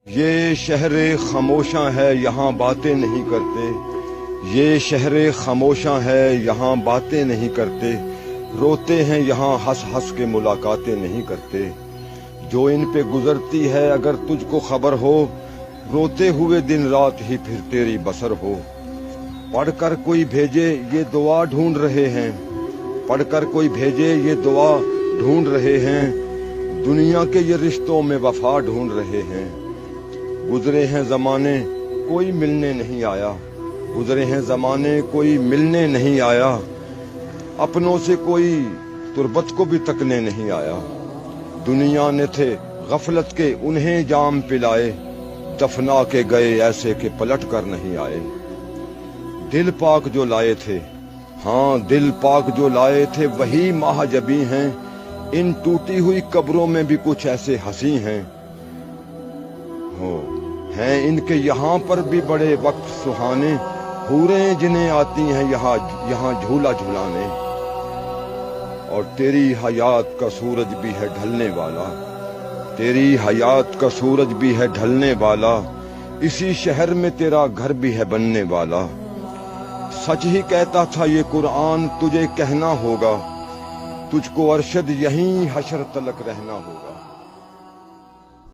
یہ شہر خاموشاں ہے یہاں باتیں نہیں کرتے، یہ شہر خاموشاں ہے یہاں باتیں نہیں کرتے، روتے ہیں یہاں ہنس ہنس کے ملاقاتیں نہیں کرتے۔ جو ان پہ گزرتی ہے اگر تجھ کو خبر ہو، روتے ہوئے دن رات ہی پھر تیری بسر ہو۔ پڑھ کر کوئی بھیجے یہ دعا ڈھونڈ رہے ہیں، پڑھ کر کوئی بھیجے یہ دعا ڈھونڈ رہے ہیں، دنیا کے یہ رشتوں میں وفا ڈھونڈ رہے ہیں۔ گزرے ہیں زمانے کوئی ملنے نہیں آیا، گزرے ہیں زمانے کوئی ملنے نہیں آیا، اپنوں سے کوئی تربت کو بھی تکنے نہیں آیا۔ دنیا نے تھے غفلت کے انہیں جام پلائے، دفنا کے گئے ایسے کہ پلٹ کر نہیں آئے۔ دل پاک جو لائے تھے، ہاں دل پاک جو لائے تھے وہی ماہ جبی ہیں، ان ٹوٹی ہوئی قبروں میں بھی کچھ ایسے ہنسی ہیں ہیں ان کے یہاں پر بھی بڑے وقت سہانے، حوریں جنہیں آتی ہیں یہاں جھولا جھولانے۔ اور تیری حیات کا سورج بھی ہے ڈھلنے والا، تیری حیات کا سورج بھی ہے ڈھلنے والا، اسی شہر میں تیرا گھر بھی ہے بننے والا۔ سچ ہی کہتا تھا یہ قرآن تجھے کہنا ہوگا، تجھ کو ارشد یہیں حشر تلک رہنا ہوگا۔